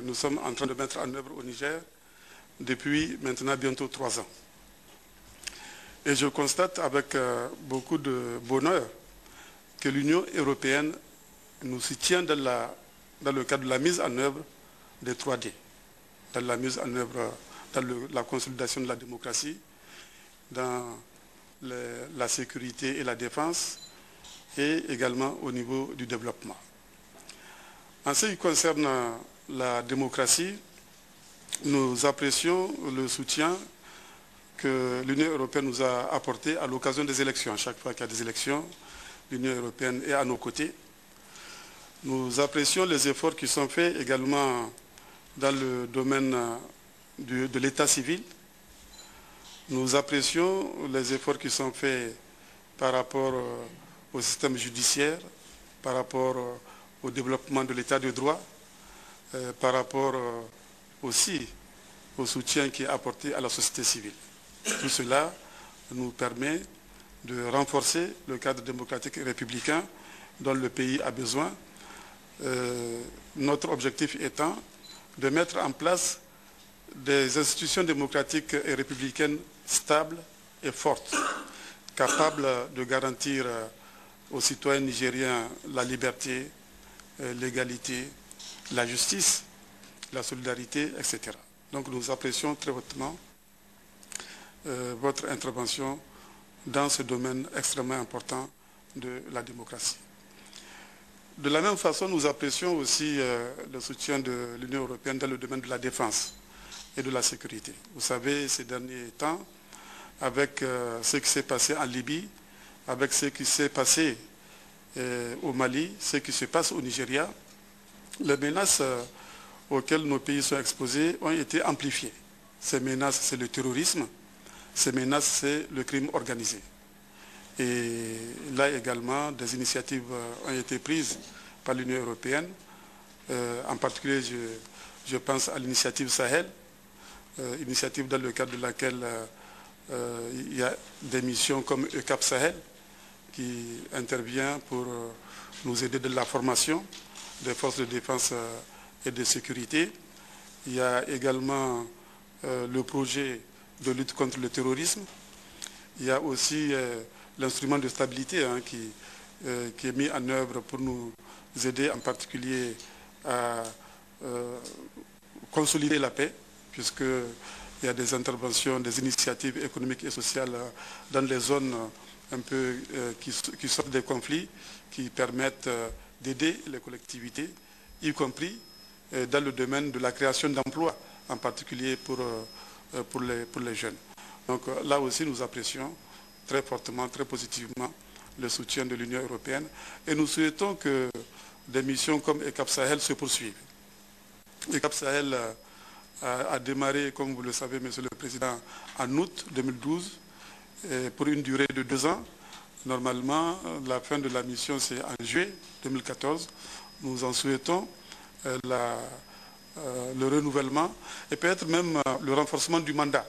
nous sommes en train de mettre en œuvre au Niger depuis maintenant bientôt 3 ans. Et je constate avec beaucoup de bonheur que l'Union européenne nous soutient dans le cadre de la mise en œuvre des 3D, dans la mise en œuvre, dans la consolidation de la démocratie, dans la sécurité et la défense, et également au niveau du développement. En ce qui concerne la démocratie, nous apprécions le soutien que l'Union européenne nous a apporté à l'occasion des élections. Chaque fois qu'il y a des élections, l'Union européenne est à nos côtés. Nous apprécions les efforts qui sont faits également dans le domaine de l'état civil. Nous apprécions les efforts qui sont faits par rapport au système judiciaire, par rapport au développement de l'état de droit, par rapport aussi au soutien qui est apporté à la société civile. Tout cela nous permet de renforcer le cadre démocratique et républicain dont le pays a besoin. Notre objectif étant de mettre en place des institutions démocratiques et républicaines stables et fortes, capables de garantir aux citoyens nigériens la liberté, l'égalité, la justice, la solidarité, etc. Donc nous apprécions très hautement votre intervention dans ce domaine extrêmement important de la démocratie. De la même façon, nous apprécions aussi le soutien de l'Union européenne dans le domaine de la défense et de la sécurité. Vous savez, ces derniers temps, avec ce qui s'est passé en Libye, avec ce qui s'est passé au Mali, ce qui se passe au Nigeria, les menaces auxquelles nos pays sont exposés ont été amplifiées. Ces menaces, c'est le terrorisme, ces menaces, c'est le crime organisé. Et là également, des initiatives ont été prises par l'Union européenne. En particulier, je pense à l'initiative Sahel, initiative dans le cadre de laquelle il y a des missions comme ECAP Sahel qui intervient pour nous aider de la formation des forces de défense et de sécurité. Il y a également le projet de lutte contre le terrorisme. Il y a aussi l'instrument de stabilité qui est mis en œuvre pour nous aider en particulier à consolider la paix, puisqu'il y a des interventions, des initiatives économiques et sociales dans les zones un peu qui sortent des conflits, qui permettent d'aider les collectivités, y compris dans le domaine de la création d'emplois, en particulier pour les jeunes. Donc là aussi, nous apprécions très fortement, très positivement le soutien de l'Union européenne et nous souhaitons que des missions comme ECAP Sahel se poursuivent. ECAP Sahel a démarré, comme vous le savez, Monsieur le Président, en août 2012 pour une durée de 2 ans. Normalement, la fin de la mission, c'est en juillet 2014. Nous en souhaitons le renouvellement et peut-être même le renforcement du mandat.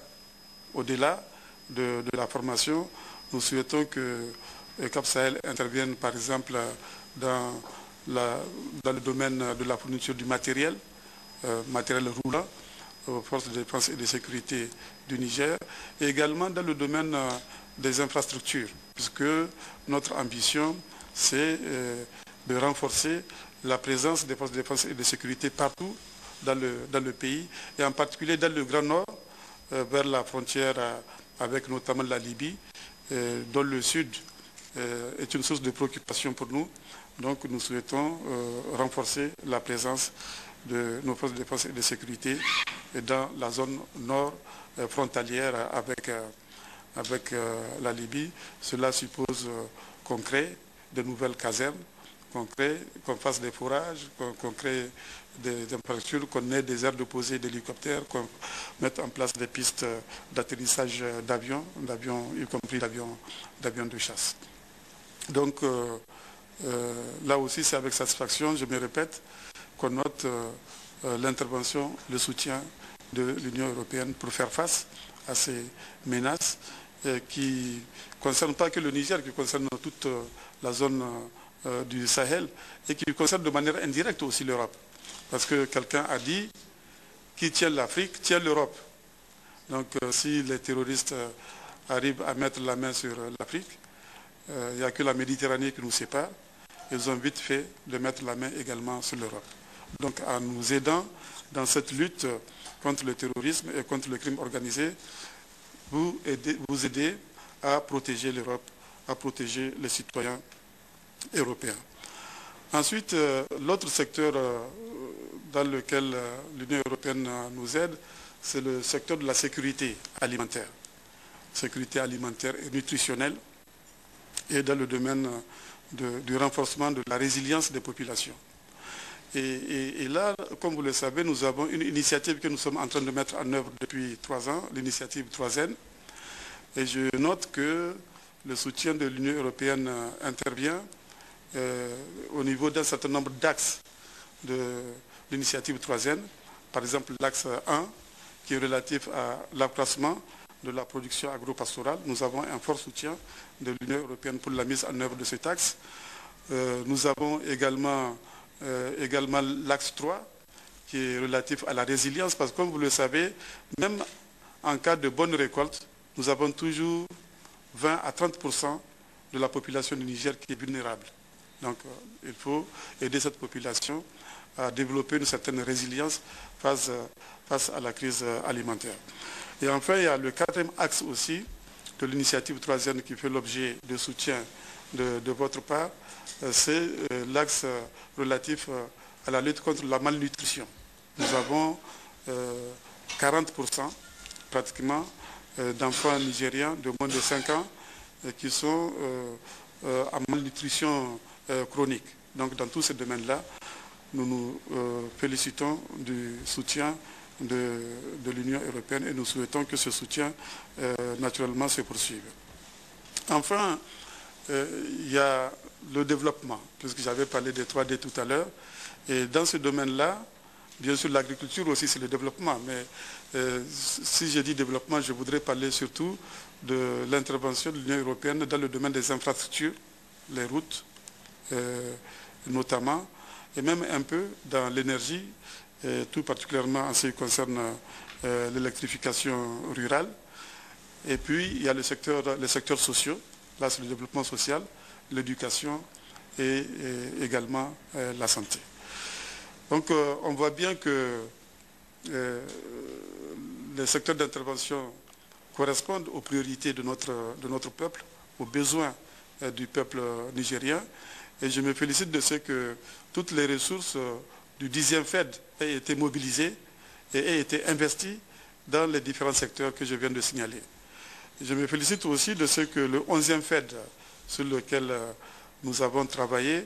Au-delà de la formation, nous souhaitons que ECAP Sahel intervienne par exemple dans le domaine de la fourniture du matériel roulant aux forces de défense et de sécurité du Niger, et également dans le domaine des infrastructures, puisque notre ambition, c'est de renforcer la présence des forces de défense et de sécurité partout dans le pays, et en particulier dans le Grand Nord, vers la frontière avec notamment la Libye, dont le sud est une source de préoccupation pour nous. Donc nous souhaitons renforcer la présence de nos forces de défense et de sécurité dans la zone nord frontalière avec la Libye. Cela suppose qu'on crée de nouvelles casernes, qu'on fasse des forages, qu'on crée des infrastructures, qu'on ait des aires de posée d'hélicoptères, qu'on mette en place des pistes d'atterrissage d'avions, y compris d'avions de chasse. Donc là aussi, c'est avec satisfaction, je me répète, qu'on note l'intervention, le soutien de l'Union européenne pour faire face à ces menaces qui ne concernent pas que le Niger, qui concernent toute la zone du Sahel et qui concernent de manière indirecte aussi l'Europe. Parce que quelqu'un a dit qui tient l'Afrique tient l'Europe. Donc si les terroristes arrivent à mettre la main sur l'Afrique, il n'y a que la Méditerranée qui nous sépare. Ils ont vite fait de mettre la main également sur l'Europe. Donc en nous aidant dans cette lutte contre le terrorisme et contre le crime organisé, vous aidez à protéger l'Europe, à protéger les citoyens européens. Ensuite, l'autre secteur dans lequel l'Union européenne nous aide, c'est le secteur de la sécurité alimentaire. Sécurité alimentaire et nutritionnelle, et dans le domaine du renforcement de la résilience des populations. Et là, comme vous le savez, nous avons une initiative que nous sommes en train de mettre en œuvre depuis 3 ans, l'initiative 3N. Et je note que le soutien de l'Union européenne intervient au niveau d'un certain nombre d'axes de l'initiative 3N. Par exemple, l'axe 1, qui est relatif à l'accroissement de la production agro-pastorale. Nous avons un fort soutien de l'Union européenne pour la mise en œuvre de cet axe. Nous avons également l'axe 3, qui est relatif à la résilience, parce que comme vous le savez, même en cas de bonne récolte, nous avons toujours 20 à 30% de la population du Niger qui est vulnérable. Donc il faut aider cette population à développer une certaine résilience face à la crise alimentaire. Et enfin, il y a le 4e axe aussi de l'initiative 3N qui fait l'objet de soutien de votre part, c'est l'axe relatif à la lutte contre la malnutrition. Nous avons 40% pratiquement d'enfants nigériens de moins de 5 ans qui sont en malnutrition chronique. Donc dans tous ces domaines-là, nous nous félicitons du soutien de l'Union européenne et nous souhaitons que ce soutien naturellement se poursuive. Enfin, il y a le développement, puisque j'avais parlé des 3D tout à l'heure. Et dans ce domaine-là, bien sûr l'agriculture aussi c'est le développement, mais si je dis développement, je voudrais parler surtout de l'intervention de l'Union européenne dans le domaine des infrastructures, les routes notamment, et même un peu dans l'énergie, tout particulièrement en ce qui concerne l'électrification rurale. Et puis, il y a les secteurs sociaux, là c'est le développement social, l'éducation et également la santé. Donc, on voit bien que les secteurs d'intervention correspondent aux priorités de notre peuple, aux besoins du peuple nigérien. Et je me félicite de ce que toutes les ressources du 10e FED aient été mobilisées et aient été investies dans les différents secteurs que je viens de signaler. Je me félicite aussi de ce que le 11e FED, sur lequel nous avons travaillé,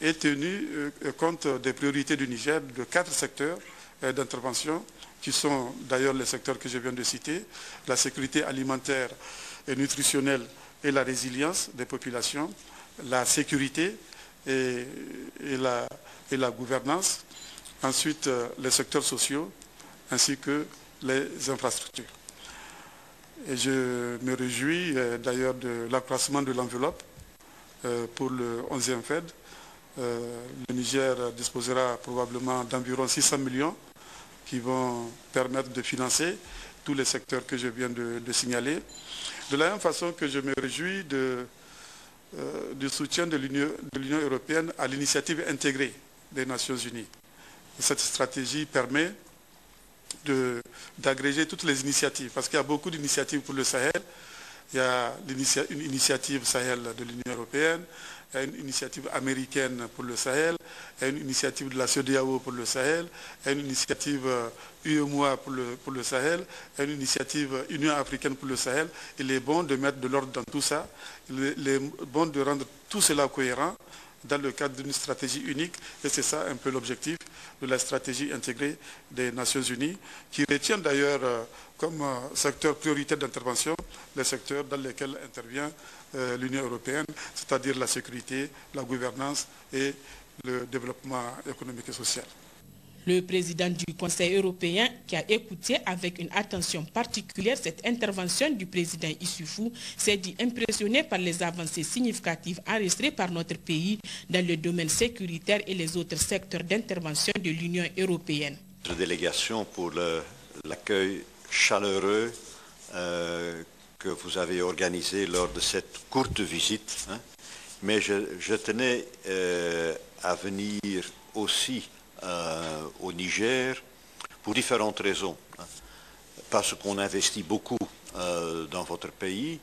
ait tenu compte des priorités du Niger, de 4 secteurs d'intervention, qui sont d'ailleurs les secteurs que je viens de citer, la sécurité alimentaire et nutritionnelle et la résilience des populations, la sécurité et la gouvernance, ensuite les secteurs sociaux, ainsi que les infrastructures. Et je me réjouis d'ailleurs de l'accroissement de l'enveloppe pour le 11e FED. Le Niger disposera probablement d'environ 600 millions qui vont permettre de financer tous les secteurs que je viens de signaler. De la même façon que je me réjouis du soutien de l'Union européenne à l'initiative intégrée des Nations Unies. Cette stratégie permet d'agréger toutes les initiatives, parce qu'il y a beaucoup d'initiatives pour le Sahel. Il y a une initiative Sahel de l'Union européenne, il y a une initiative américaine pour le Sahel, il y a une initiative de la CEDEAO pour le Sahel, il y a une initiative UEMOA pour le Sahel, il y a une initiative Union africaine pour le Sahel. Il est bon de mettre de l'ordre dans tout ça, il est bon de rendre tout cela cohérent dans le cadre d'une stratégie unique, et c'est ça un peu l'objectif de la stratégie intégrée des Nations Unies, qui retient d'ailleurs comme secteur prioritaire d'intervention les secteurs dans lesquels intervient l'Union européenne, c'est-à-dire la sécurité, la gouvernance et le développement économique et social. Le président du Conseil européen, qui a écouté avec une attention particulière cette intervention du président Issoufou, s'est dit impressionné par les avancées significatives enregistrées par notre pays dans le domaine sécuritaire et les autres secteurs d'intervention de l'Union européenne. notre délégation pour l'accueil chaleureux que vous avez organisé lors de cette courte visite. Hein. Mais je tenais à venir aussi au Niger pour différentes raisons. Hein. Parce qu'on investit beaucoup dans votre pays,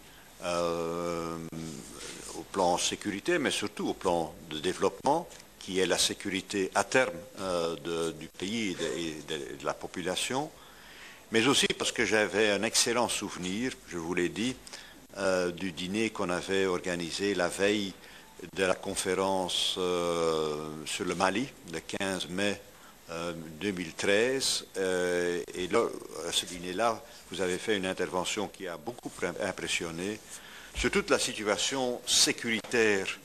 au plan sécurité, mais surtout au plan de développement, qui est la sécurité à terme du pays et de la population, mais aussi parce que j'avais un excellent souvenir, je vous l'ai dit, du dîner qu'on avait organisé la veille de la conférence sur le Mali, le 15 mai 2013. Et là, à ce dîner-là, vous avez fait une intervention qui a beaucoup impressionné sur toute la situation sécuritaire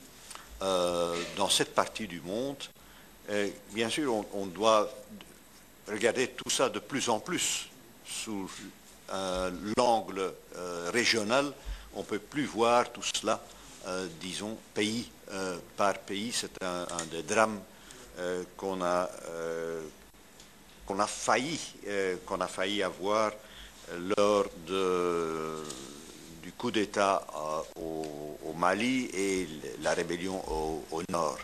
dans cette partie du monde. Et bien sûr, on doit regarder tout ça de plus en plus sous l'angle régional. On ne peut plus voir tout cela, disons, pays par pays. C'est un des drames qu'on a failli avoir lors du coup d'État au Mali et la rébellion au nord.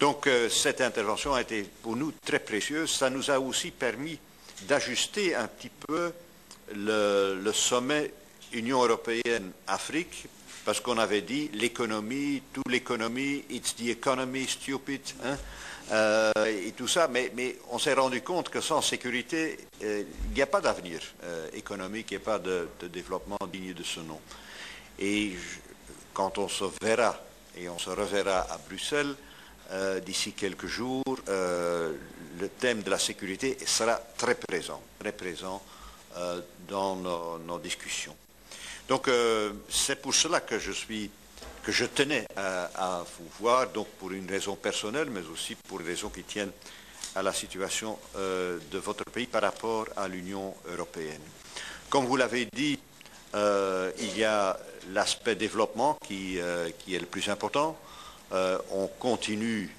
Donc cette intervention a été pour nous très précieuse. Ça nous a aussi permis d'ajuster un petit peu le sommet Union européenne-Afrique, parce qu'on avait dit l'économie, toute l'économie, it's the economy, stupid, hein, et tout ça, mais on s'est rendu compte que sans sécurité, il n'y a pas d'avenir économique, il n'y a pas de développement digne de ce nom. Et quand on se verra, et on se reverra à Bruxelles, d'ici quelques jours, le thème de la sécurité sera très présent dans nos discussions. Donc c'est pour cela que je tenais à vous voir, donc pour une raison personnelle, mais aussi pour une raison qui tienne à la situation de votre pays par rapport à l'Union européenne. Comme vous l'avez dit, il y a l'aspect développement qui est le plus important. On continue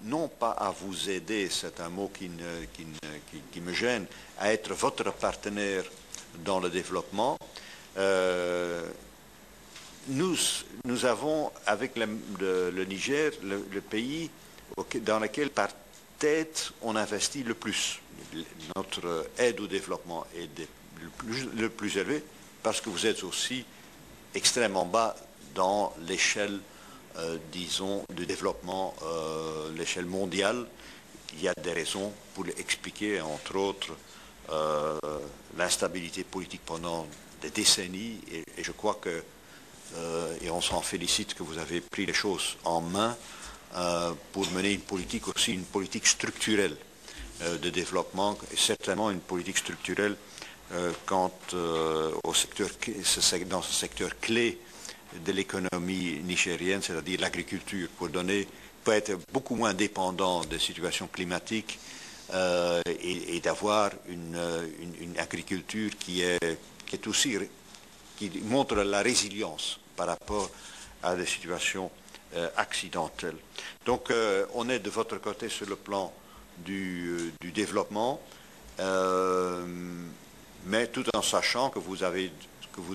non pas à vous aider, c'est un mot qui me gêne, à être votre partenaire dans le développement. Nous avons, avec le Niger, le pays dans lequel par tête on investit le plus. Notre aide au développement est le plus élevé parce que vous êtes aussi extrêmement bas dans l'échelle, disons, du développement, l'échelle mondiale. Il y a des raisons pour expliquer, entre autres, l'instabilité politique pendant des décennies, et je crois que, et on s'en félicite, que vous avez pris les choses en main pour mener une politique structurelle de développement, et certainement une politique structurelle quant dans ce secteur clé de l'économie nigérienne, c'est-à-dire l'agriculture, pour être beaucoup moins dépendant des situations climatiques et d'avoir une agriculture qui montre la résilience par rapport à des situations accidentelles. Donc on est de votre côté sur le plan du développement, mais tout en sachant que vous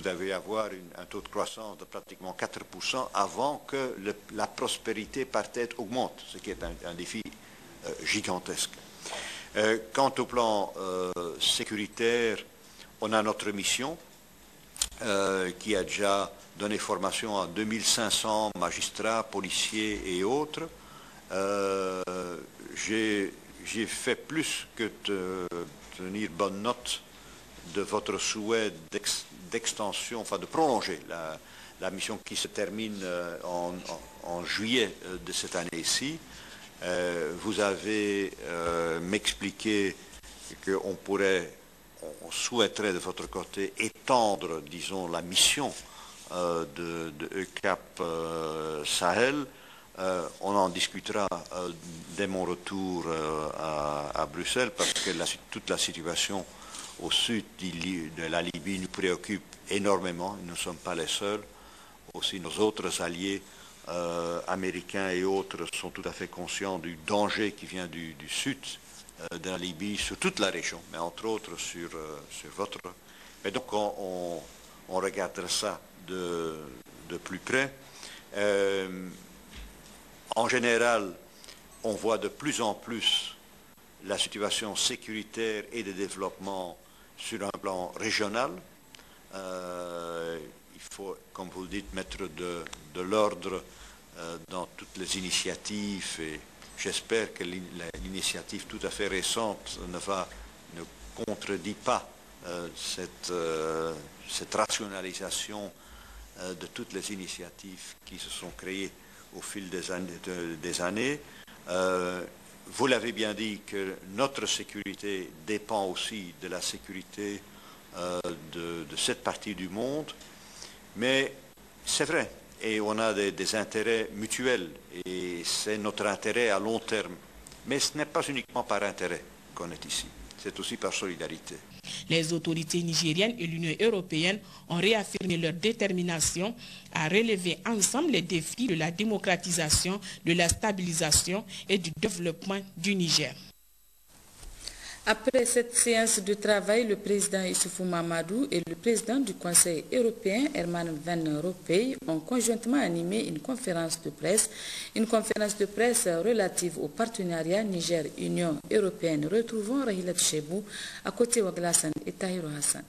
devez avoir un taux de croissance de pratiquement 4% avant que la prospérité par tête augmente, ce qui est un défi gigantesque. Quant au plan sécuritaire, on a notre mission qui a déjà donné formation à 2500 magistrats, policiers et autres. J'ai fait plus que tenir bonne note de votre souhait d'extension, enfin de prolonger la mission qui se termine en juillet de cette année-ci. Vous avez m'expliqué qu'on souhaiterait de votre côté étendre, disons, la mission de EUCAP Sahel. On en discutera dès mon retour à Bruxelles, parce que toute la situation au sud de la Libye nous préoccupe énormément. Nous ne sommes pas les seuls. Aussi nos autres alliés américains et autres sont tout à fait conscients du danger qui vient du sud de la Libye sur toute la région, mais entre autres sur votre. Et donc on regardera ça de plus près. En général, on voit de plus en plus la situation sécuritaire et de développement sur un plan régional. Il faut, comme vous le dites, mettre de l'ordre dans toutes les initiatives et j'espère que l'initiative tout à fait récente ne contredit pas cette rationalisation de toutes les initiatives qui se sont créées au fil des années. Vous l'avez bien dit que notre sécurité dépend aussi de la sécurité de cette partie du monde, mais c'est vrai, et on a des intérêts mutuels, et c'est notre intérêt à long terme. Mais ce n'est pas uniquement par intérêt qu'on est ici, c'est aussi par solidarité. Les autorités nigériennes et l'Union européenne ont réaffirmé leur détermination à relever ensemble les défis de la démocratisation, de la stabilisation et du développement du Niger. Après cette séance de travail, le président Issoufou Mahamadou et le président du Conseil européen, Herman Van Rompuy, ont conjointement animé une conférence de presse relative au partenariat Niger-Union européenne. Retrouvons Rahilat Chebou à côté de Waglassan et Tahiro Hassan.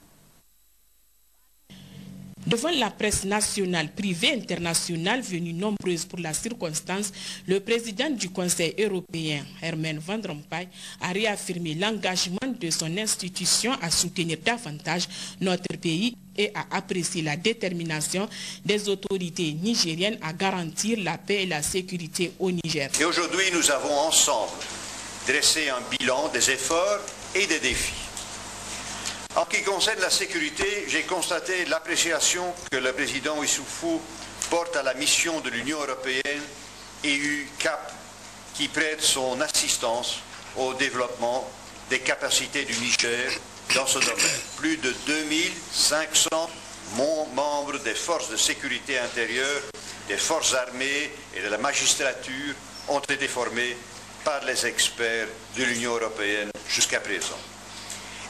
Devant la presse nationale, privée, internationale, venue nombreuse pour la circonstance, le président du Conseil européen, Herman Van Rompuy, a réaffirmé l'engagement de son institution à soutenir davantage notre pays et à apprécier la détermination des autorités nigériennes à garantir la paix et la sécurité au Niger. Et aujourd'hui, nous avons ensemble dressé un bilan des efforts et des défis. En ce qui concerne la sécurité, j'ai constaté l'appréciation que le président Issoufou porte à la mission de l'Union européenne EU-CAP qui prête son assistance au développement des capacités du Niger dans ce domaine. Plus de 2500 membres des forces de sécurité intérieure, des forces armées et de la magistrature ont été formés par les experts de l'Union européenne jusqu'à présent,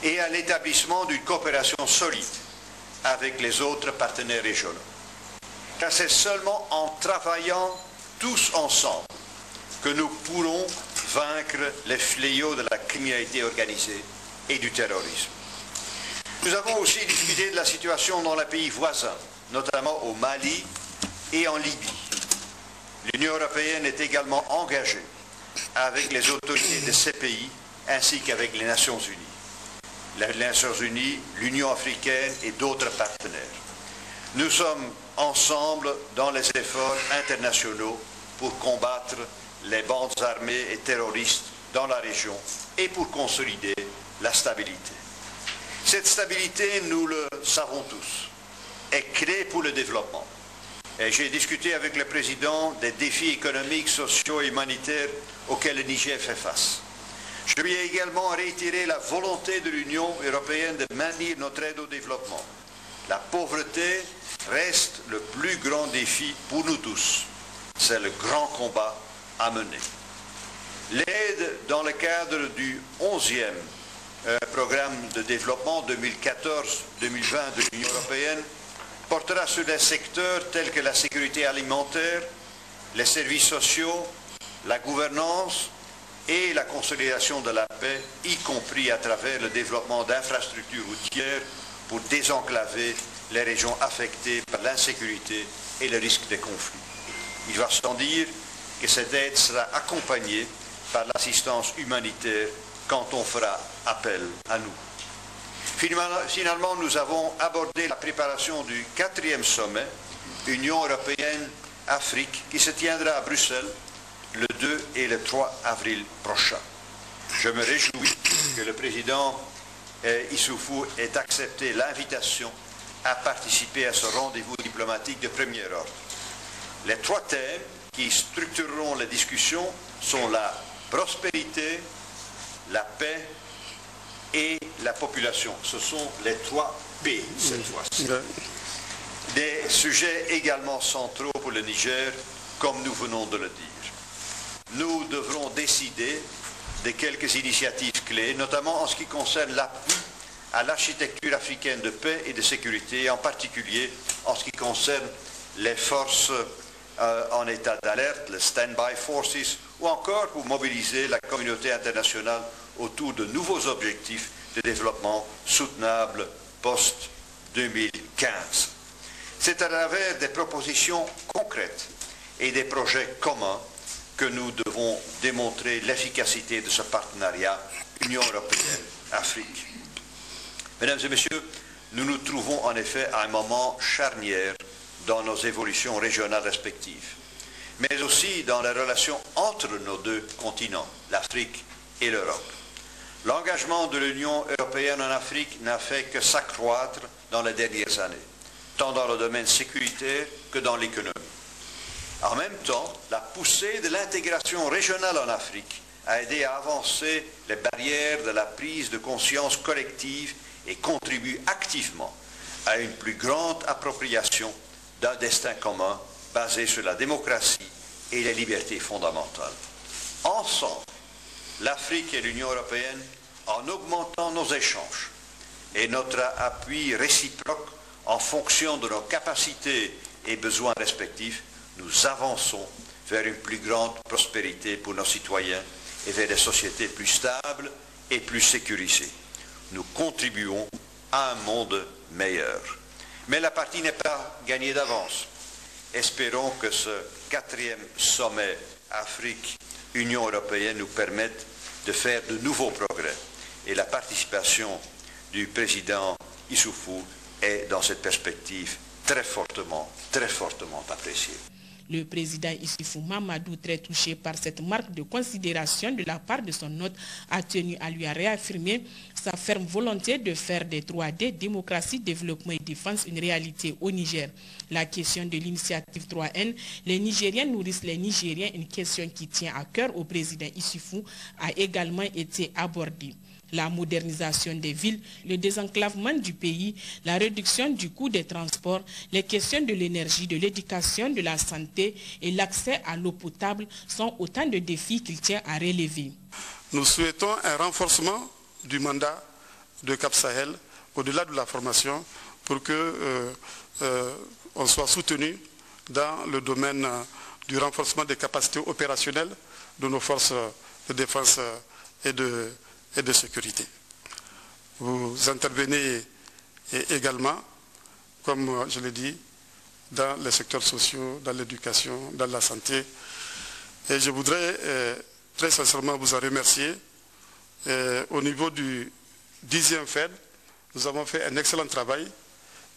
et à l'établissement d'une coopération solide avec les autres partenaires régionaux. Car c'est seulement en travaillant tous ensemble que nous pourrons vaincre les fléaux de la criminalité organisée et du terrorisme. Nous avons aussi discuté de la situation dans les pays voisins, notamment au Mali et en Libye. L'Union européenne est également engagée avec les autorités de ces pays ainsi qu'avec les Nations unies. Les Nations unies, l'Union africaine et d'autres partenaires. Nous sommes ensemble dans les efforts internationaux pour combattre les bandes armées et terroristes dans la région et pour consolider la stabilité. Cette stabilité, nous le savons tous, est clé pour le développement. Et j'ai discuté avec le président des défis économiques, sociaux et humanitaires auxquels le Niger fait face. Je lui ai également réitéré la volonté de l'Union européenne de maintenir notre aide au développement. La pauvreté reste le plus grand défi pour nous tous. C'est le grand combat à mener. L'aide dans le cadre du 11e programme de développement 2014-2020 de l'Union européenne portera sur des secteurs tels que la sécurité alimentaire, les services sociaux, la gouvernance et la consolidation de la paix, y compris à travers le développement d'infrastructures routières pour désenclaver les régions affectées par l'insécurité et le risque des conflits. Il va sans dire que cette aide sera accompagnée par l'assistance humanitaire quand on fera appel à nous. Finalement, nous avons abordé la préparation du 4e sommet Union européenne-Afrique qui se tiendra à Bruxelles le 2 et le 3 avril prochain. Je me réjouis que le président Issoufou ait accepté l'invitation à participer à ce rendez-vous diplomatique de premier ordre. Les 3 thèmes qui structureront les discussions sont la prospérité, la paix et la population. Ce sont les 3 P cette fois-ci. Des sujets également centraux pour le Niger, comme nous venons de le dire. Nous devrons décider de quelques initiatives clés, notamment en ce qui concerne l'appui à l'architecture africaine de paix et de sécurité, en particulier en ce qui concerne les forces en état d'alerte, les stand-by forces, ou encore pour mobiliser la communauté internationale autour de nouveaux objectifs de développement soutenable post-2015. C'est à travers des propositions concrètes et des projets communs que nous devons démontrer l'efficacité de ce partenariat Union européenne-Afrique. Mesdames et messieurs, nous nous trouvons en effet à un moment charnière dans nos évolutions régionales respectives, mais aussi dans les relations entre nos deux continents, l'Afrique et l'Europe. L'engagement de l'Union européenne en Afrique n'a fait que s'accroître dans les dernières années, tant dans le domaine sécuritaire que dans l'économie. En même temps, la poussée de l'intégration régionale en Afrique a aidé à avancer les barrières de la prise de conscience collective et contribue activement à une plus grande appropriation d'un destin commun basé sur la démocratie et les libertés fondamentales. Ensemble, l'Afrique et l'Union européenne, en augmentant nos échanges et notre appui réciproque en fonction de nos capacités et besoins respectifs, nous avançons vers une plus grande prospérité pour nos citoyens et vers des sociétés plus stables et plus sécurisées. Nous contribuons à un monde meilleur. Mais la partie n'est pas gagnée d'avance. Espérons que ce 4e sommet Afrique-Union européenne nous permette de faire de nouveaux progrès. Et la participation du président Issoufou est dans cette perspective très fortement appréciée. Le président Issoufou Mamadou, très touché par cette marque de considération de la part de son hôte, a tenu à lui réaffirmer sa ferme volonté de faire des 3D, démocratie, développement et défense, une réalité au Niger. La question de l'initiative 3N, les Nigériens nourrissent les Nigériens, une question qui tient à cœur au président Issoufou, a également été abordée. La modernisation des villes, le désenclavement du pays, la réduction du coût des transports, les questions de l'énergie, de l'éducation, de la santé et l'accès à l'eau potable sont autant de défis qu'il tient à relever. Nous souhaitons un renforcement du mandat de Cap Sahel au-delà de la formation pour que on soit soutenu dans le domaine du renforcement des capacités opérationnelles de nos forces de défense et de sécurité. Vous intervenez également, comme je l'ai dit, dans les secteurs sociaux, dans l'éducation, dans la santé. Et je voudrais très sincèrement vous en remercier. Au niveau du 10e FED, nous avons fait un excellent travail.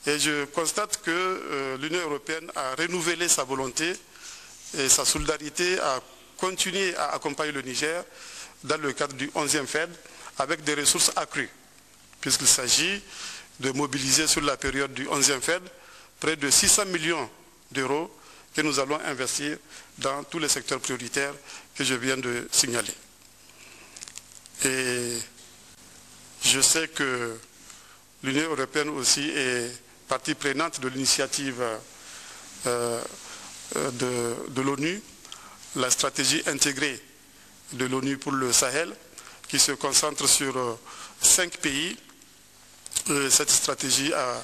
Et je constate que l'Union européenne a renouvelé sa volonté et sa solidarité à continuer à accompagner le Niger dans le cadre du 11e FED avec des ressources accrues, puisqu'il s'agit de mobiliser sur la période du 11e FED près de 600 millions d'euros que nous allons investir dans tous les secteurs prioritaires que je viens de signaler. Et je sais que l'Union européenne aussi est partie prenante de l'initiative de l'ONU, la stratégie intégrée de l'ONU pour le Sahel, qui se concentre sur 5 pays. Cette stratégie a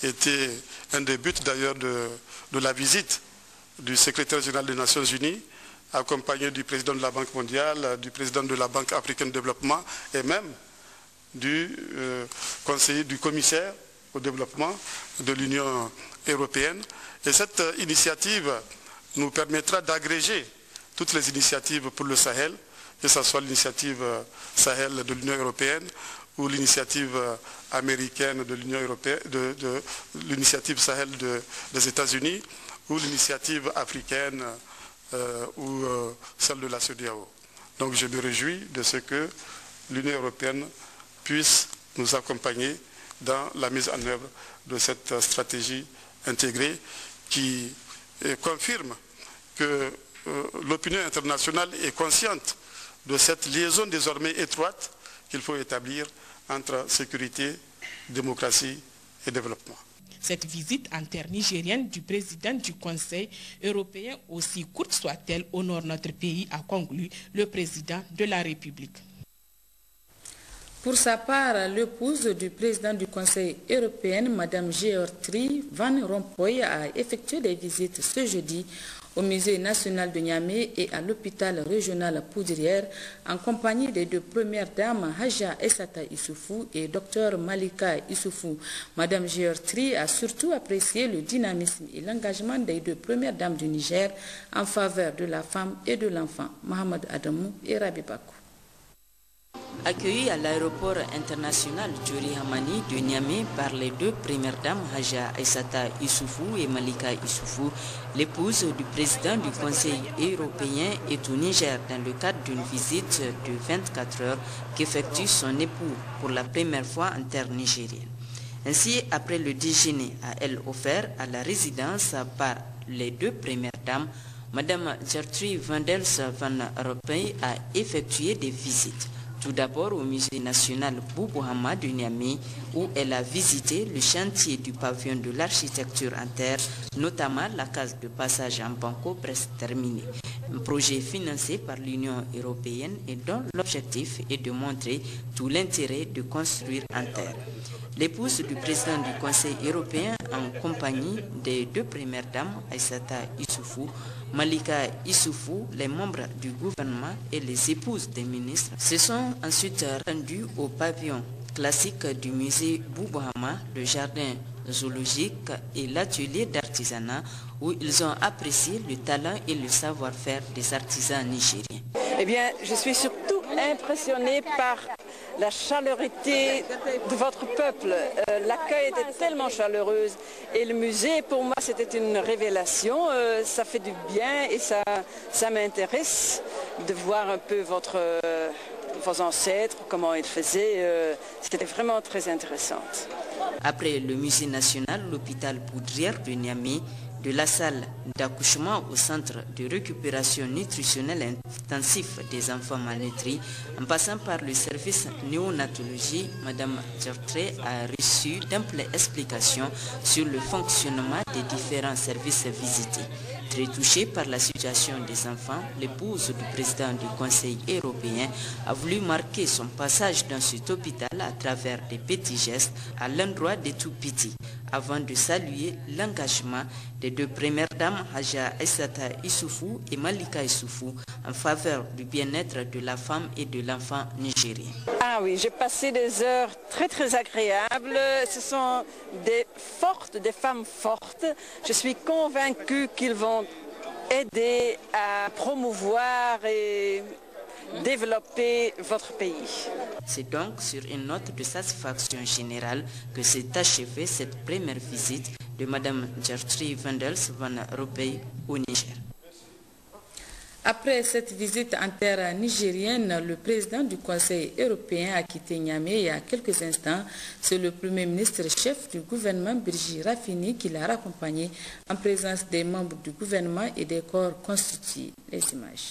été un des buts d'ailleurs de la visite du secrétaire général des Nations Unies, accompagné du président de la Banque mondiale, du président de la Banque africaine de développement et même du conseiller, du commissaire au développement de l'Union européenne. Et cette initiative nous permettra d'agréger toutes les initiatives pour le Sahel, que ce soit l'initiative Sahel de l'Union européenne ou l'initiative américaine de l'Union européenne, l'initiative Sahel des États-Unis ou l'initiative africaine ou celle de la CEDEAO. Donc je me réjouis de ce que l'Union européenne puisse nous accompagner dans la mise en œuvre de cette stratégie intégrée qui confirme que l'opinion internationale est consciente de cette liaison désormais étroite qu'il faut établir entre sécurité, démocratie et développement. Cette visite en terre nigérienne du président du Conseil européen, aussi courte soit-elle, honore notre pays, a conclu le président de la République. Pour sa part, l'épouse du président du Conseil européen, Mme Geortrude Van Rompuy, a effectué des visites ce jeudi au Musée national de Niamey et à l'hôpital régional Poudrière en compagnie des deux premières dames, Haja Essata Issoufou et Dr Malika Issoufou. Mme Geortrude a surtout apprécié le dynamisme et l'engagement des deux premières dames du Niger en faveur de la femme et de l'enfant. Mohamed Adamou et Rabi Bakou. Accueillis à l'aéroport international Djori Hamani de Niamey par les deux premières dames, Haja Essata Issoufou et Malika Issoufou, l'épouse du président du Conseil européen est au Niger dans le cadre d'une visite de 24 heures qu'effectue son époux pour la première fois en terre nigérienne. Ainsi, après le déjeuner à elle offert à la résidence par les deux premières dames, Mme Geortrude Van Rompuy a effectué des visites. Tout d'abord au musée national Boubouhama de Niamey, où elle a visité le chantier du pavillon de l'architecture en terre, notamment la case de passage en banco presque terminée. Un projet financé par l'Union européenne et dont l'objectif est de montrer tout l'intérêt de construire en terre. L'épouse du président du Conseil européen, en compagnie des deux premières dames, Essata Issoufou, Malika Issoufou, les membres du gouvernement et les épouses des ministres, se sont ensuite rendus au pavillon classique du musée Boubouhama, le jardin zoologique et l'atelier d'artisanat où ils ont apprécié le talent et le savoir-faire des artisans nigériens. Eh bien, je suis surtout impressionnée par la chaleurité de votre peuple. L'accueil était tellement chaleureux et le musée, pour moi, c'était une révélation. Ça fait du bien et ça m'intéresse de voir un peu vos ancêtres, comment ils faisaient. C'était vraiment très intéressant. Après le musée national, l'hôpital Poudrière de Niamey, de la salle d'accouchement au centre de récupération nutritionnelle intensif des enfants malnutris, en passant par le service néonatologie, Mme Geortrude a reçu d'amples explications sur le fonctionnement des différents services visités. Très touchée par la situation des enfants, l'épouse du président du Conseil européen a voulu marquer son passage dans cet hôpital à travers des petits gestes à l'endroit des tout-petits, avant de saluer l'engagement des deux premières dames, Haja Essata Issoufou et Malika Issoufou, en faveur du bien-être de la femme et de l'enfant nigérien. Ah oui, j'ai passé des heures très très agréables. Ce sont des femmes fortes. Je suis convaincue qu'ils vont aider à promouvoir et développer votre pays. C'est donc sur une note de satisfaction générale que s'est achevée cette première visite de Mme Geortrude Van Rompuy au Niger. Après cette visite en terre nigérienne, le président du Conseil européen a quitté Niamey il y a quelques instants. C'est le Premier ministre chef du gouvernement, Birji Rafini, qui l'a raccompagné en présence des membres du gouvernement et des corps constitués. Les images.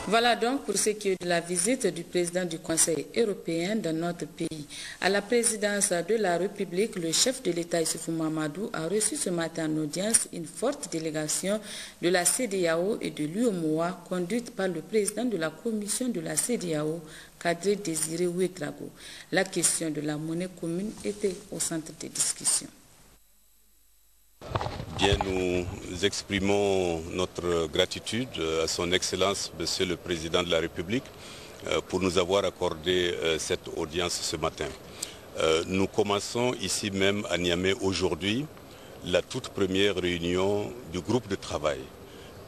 Voilà donc pour ce qui est de la visite du président du Conseil européen dans notre pays. À la présidence de la République, le chef de l'État Issoufou Mahamadou a reçu ce matin en audience une forte délégation de la CEDEAO et de l'UEMOA conduite par le président de la commission de la CEDEAO, Kadri Désiré Ouédraogo. La question de la monnaie commune était au centre des discussions. Bien, nous exprimons notre gratitude à son Excellence, Monsieur le Président de la République, pour nous avoir accordé cette audience ce matin. Nous commençons ici même à Niamey aujourd'hui la toute première réunion du groupe de travail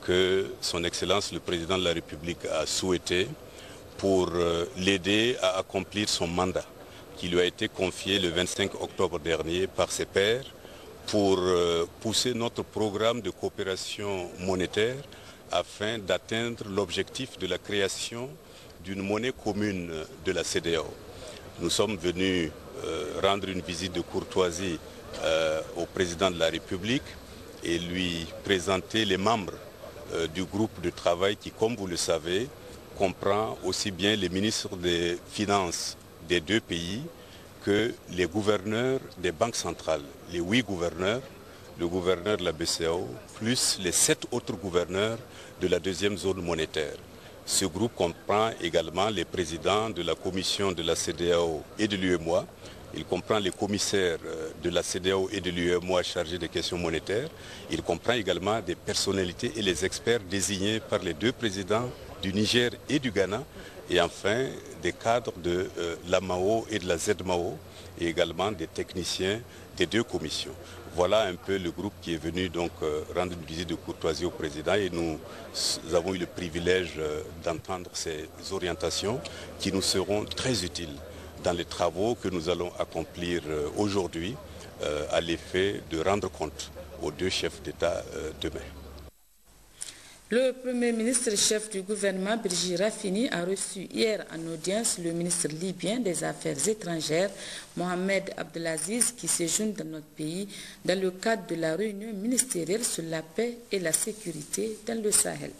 que son Excellence le Président de la République a souhaité pour l'aider à accomplir son mandat qui lui a été confié le 25 octobre dernier par ses pairs pour pousser notre programme de coopération monétaire afin d'atteindre l'objectif de la création d'une monnaie commune de la CEDEAO. Nous sommes venus rendre une visite de courtoisie au président de la République et lui présenter les membres du groupe de travail qui, comme vous le savez, comprend aussi bien les ministres des Finances des deux pays que les gouverneurs des banques centrales, les 8 gouverneurs, le gouverneur de la BCEAO, plus les 7 autres gouverneurs de la deuxième zone monétaire. Ce groupe comprend également les présidents de la commission de la CEDEAO et de l'UEMOA. Il comprend les commissaires de la CEDEAO et de l'UEMOA chargés des questions monétaires. Il comprend également des personnalités et les experts désignés par les 2 présidents du Niger et du Ghana, et enfin des cadres de l'AMAO et de la ZMAO, et également des techniciens des 2 commissions. Voilà un peu le groupe qui est venu donc rendre une visite de courtoisie au président, et nous avons eu le privilège d'entendre ces orientations qui nous seront très utiles dans les travaux que nous allons accomplir aujourd'hui à l'effet de rendre compte aux 2 chefs d'État demain. Le Premier ministre chef du gouvernement, Brigitte Raffini, a reçu hier en audience le ministre libyen des Affaires étrangères, Mohamed Abdelaziz, qui séjourne dans notre pays dans le cadre de la réunion ministérielle sur la paix et la sécurité dans le Sahel.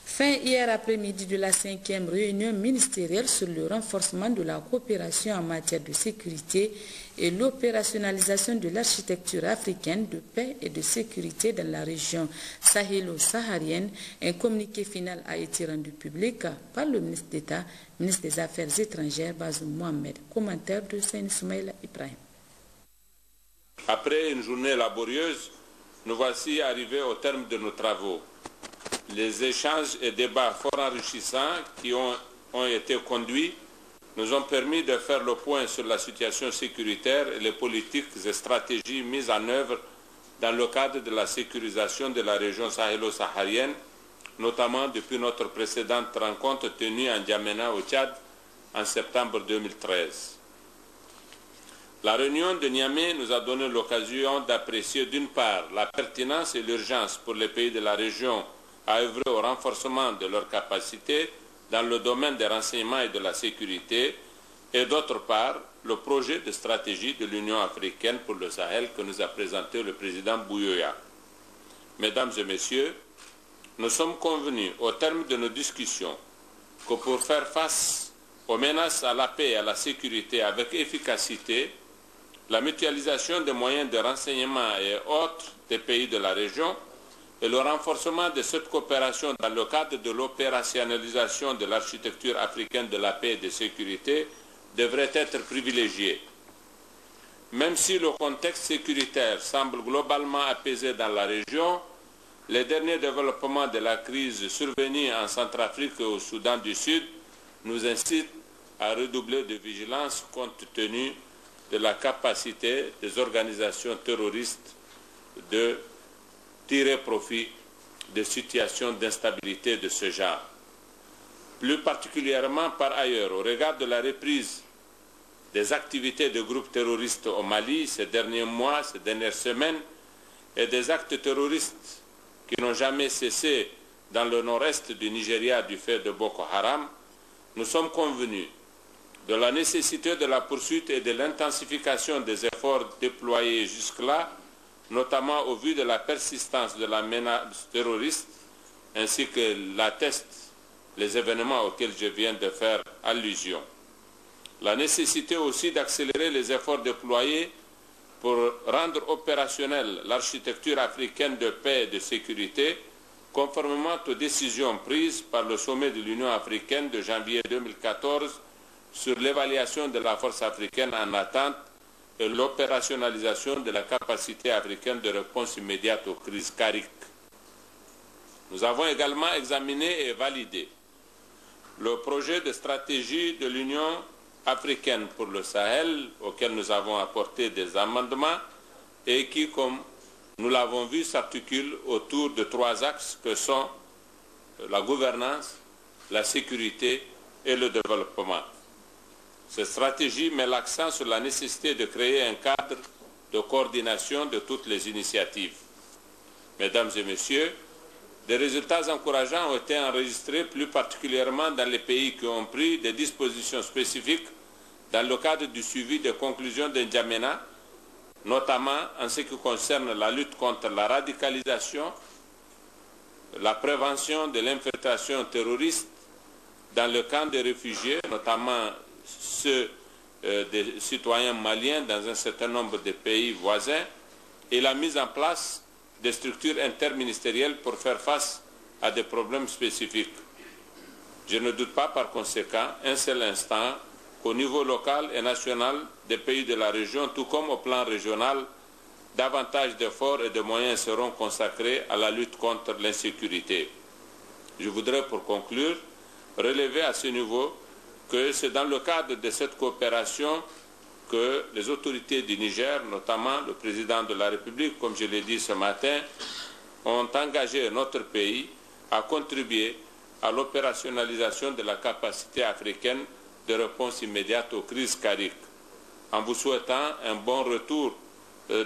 Fin hier après-midi de la 5e réunion ministérielle sur le renforcement de la coopération en matière de sécurité et l'opérationnalisation de l'architecture africaine de paix et de sécurité dans la région sahélo-saharienne, un communiqué final a été rendu public par le ministre d'État, ministre des Affaires étrangères, Bazoum Mohamed. Commentaire de Saïd Soumaïla Ibrahim. Après une journée laborieuse, nous voici arrivés au terme de nos travaux. Les échanges et débats fort enrichissants qui ont été conduits nous ont permis de faire le point sur la situation sécuritaire et les politiques et stratégies mises en œuvre dans le cadre de la sécurisation de la région sahélo-saharienne, notamment depuis notre précédente rencontre tenue en N'Djamena au Tchad en septembre 2013. La réunion de Niamey nous a donné l'occasion d'apprécier d'une part la pertinence et l'urgence pour les pays de la région à œuvrer au renforcement de leurs capacités dans le domaine des renseignements et de la sécurité, et d'autre part, le projet de stratégie de l'Union africaine pour le Sahel que nous a présenté le président Bouyoya. Mesdames et messieurs, nous sommes convenus au terme de nos discussions que pour faire face aux menaces à la paix et à la sécurité avec efficacité, la mutualisation des moyens de renseignement et autres des pays de la région et le renforcement de cette coopération dans le cadre de l'opérationnalisation de l'architecture africaine de la paix et de sécurité devraient être privilégiés. Même si le contexte sécuritaire semble globalement apaisé dans la région, les derniers développements de la crise survenue en Centrafrique et au Soudan du Sud nous incitent à redoubler de vigilance compte tenu de la capacité des organisations terroristes de tirer profit de situations d'instabilité de ce genre. Plus particulièrement par ailleurs, au regard de la reprise des activités de groupes terroristes au Mali ces derniers mois, ces dernières semaines, et des actes terroristes qui n'ont jamais cessé dans le nord-est du Nigeria du fait de Boko Haram, nous sommes convenus de la nécessité de la poursuite et de l'intensification des efforts déployés jusque-là, notamment au vu de la persistance de la menace terroriste, ainsi que l'attestent les événements auxquels je viens de faire allusion. La nécessité aussi d'accélérer les efforts déployés pour rendre opérationnelle l'architecture africaine de paix et de sécurité, conformément aux décisions prises par le sommet de l'Union africaine de janvier 2014 sur l'évaluation de la force africaine en attente et l'opérationnalisation de la capacité africaine de réponse immédiate aux crises CARIC. Nous avons également examiné et validé le projet de stratégie de l'Union africaine pour le Sahel, auquel nous avons apporté des amendements et qui, comme nous l'avons vu, s'articule autour de 3 axes que sont la gouvernance, la sécurité et le développement. Cette stratégie met l'accent sur la nécessité de créer un cadre de coordination de toutes les initiatives. Mesdames et messieurs, des résultats encourageants ont été enregistrés plus particulièrement dans les pays qui ont pris des dispositions spécifiques dans le cadre du suivi des conclusions de N'Djamena, notamment en ce qui concerne la lutte contre la radicalisation, la prévention de l'infiltration terroriste dans le camp des réfugiés, notamment ceux des citoyens maliens dans un certain nombre de pays voisins, et la mise en place des structures interministérielles pour faire face à des problèmes spécifiques. Je ne doute pas par conséquent un seul instant qu'au niveau local et national des pays de la région, tout comme au plan régional, davantage d'efforts et de moyens seront consacrés à la lutte contre l'insécurité. Je voudrais pour conclure relever à ce niveau que c'est dans le cadre de cette coopération que les autorités du Niger, notamment le président de la République, comme je l'ai dit ce matin, ont engagé notre pays à contribuer à l'opérationnalisation de la capacité africaine de réponse immédiate aux crises CARIC. En vous souhaitant un bon retour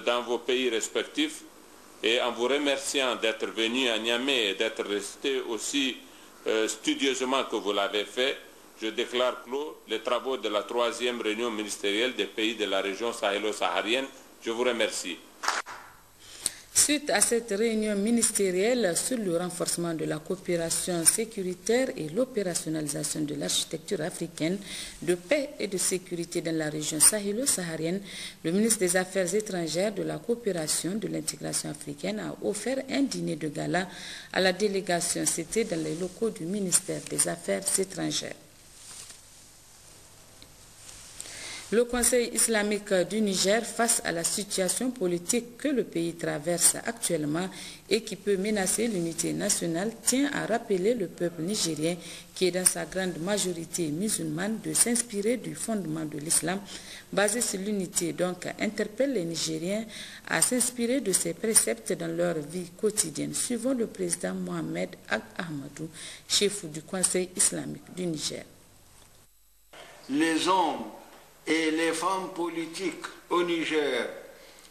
dans vos pays respectifs et en vous remerciant d'être venu à Niamey et d'être resté aussi studieusement que vous l'avez fait, je déclare clos les travaux de la 3e réunion ministérielle des pays de la région sahélo-saharienne. Je vous remercie. Suite à cette réunion ministérielle sur le renforcement de la coopération sécuritaire et l'opérationnalisation de l'architecture africaine de paix et de sécurité dans la région sahélo-saharienne, le ministre des Affaires étrangères, de la coopération, de l'intégration africaine a offert un dîner de gala à la délégation. C'était dans les locaux du ministère des Affaires étrangères. Le Conseil islamique du Niger, face à la situation politique que le pays traverse actuellement et qui peut menacer l'unité nationale, tient à rappeler le peuple nigérien, qui est dans sa grande majorité musulmane, de s'inspirer du fondement de l'islam basé sur l'unité. Donc, interpelle les Nigériens à s'inspirer de ces préceptes dans leur vie quotidienne. Suivons le président Mohamed Ag-Ahmadou, chef du Conseil islamique du Niger. Les hommes et les femmes politiques au Niger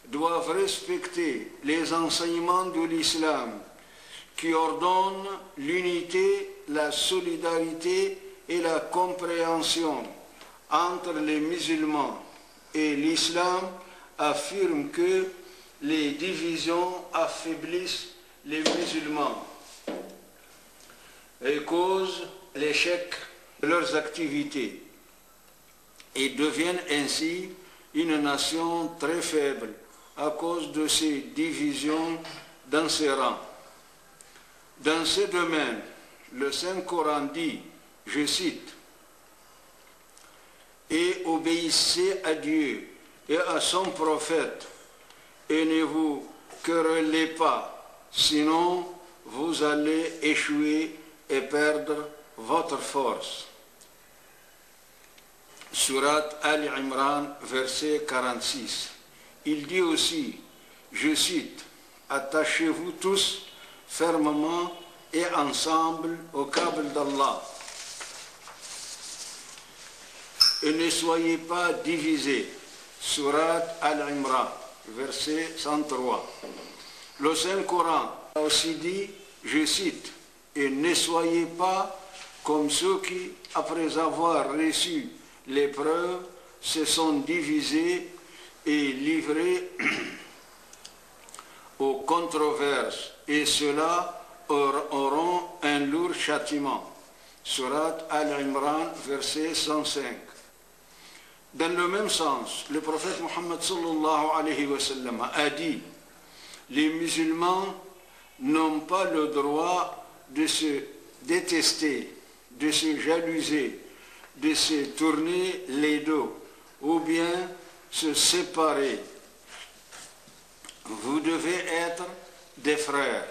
doivent respecter les enseignements de l'islam qui ordonnent l'unité, la solidarité et la compréhension entre les musulmans, et l'islam affirme que les divisions affaiblissent les musulmans et causent l'échec de leurs activités, et deviennent ainsi une nation très faible à cause de ces divisions dans ses rangs. Dans ce domaine, le Saint-Coran dit, je cite, « Et obéissez à Dieu et à son prophète, et ne vous querellez pas, sinon vous allez échouer et perdre votre force. » Surat Al-Imran, verset 46. Il dit aussi, je cite, « Attachez-vous tous fermement et ensemble au câble d'Allah et ne soyez pas divisés. Surat Al-Imran, verset 103. Le Saint-Coran a aussi dit, je cite, « Et ne soyez pas comme ceux qui, après avoir reçu les preuves, se sont divisés et livrés aux controverses, et ceux-là auront un lourd châtiment. » Surat Al-Imran, verset 105. Dans le même sens, le prophète Mohammed sallallahu alayhi wa sallam a dit, les musulmans n'ont pas le droit de se détester, de se jalouser, de se tourner les dos ou bien se séparer. Vous devez être des frères.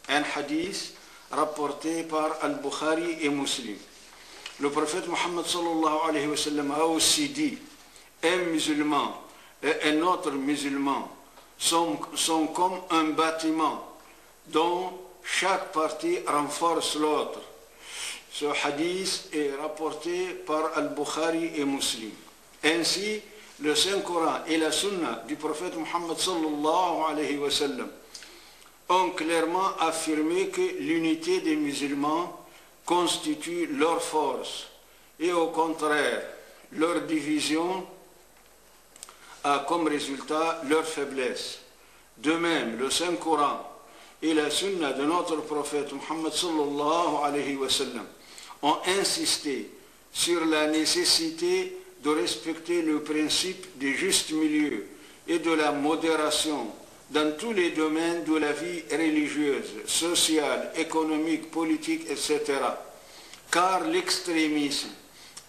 Un hadith rapporté par Al-Bukhari et Muslim. Le prophète Mohammed sallallahu alayhi wa sallam a aussi dit, un musulman et un autre musulman sont comme un bâtiment dont chaque partie renforce l'autre. Ce hadith est rapporté par Al-Bukhari et Muslim. Ainsi, le Saint-Coran et la Sunna du prophète Mohammed sallallahu alayhi wa sallam ont clairement affirmé que l'unité des musulmans constitue leur force et au contraire, leur division a comme résultat leur faiblesse. De même, le Saint-Coran et la Sunna de notre prophète Mohammed sallallahu alayhi wa sallam ont insisté sur la nécessité de respecter le principe du juste milieu et de la modération dans tous les domaines de la vie religieuse, sociale, économique, politique, etc. Car l'extrémisme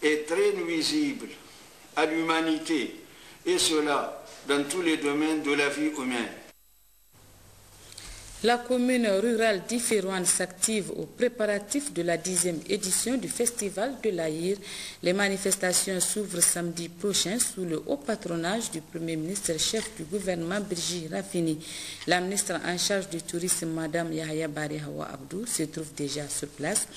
est très nuisible à l'humanité, et cela dans tous les domaines de la vie humaine. La commune rurale d'Iférouane s'active aux préparatifs de la 10e édition du Festival de l'Aïr. Les manifestations s'ouvrent samedi prochain sous le haut patronage du Premier ministre chef du gouvernement Brigitte Rafini. La ministre en charge du tourisme, Mme Yahya Barry Hawa Abdou, se trouve déjà sur place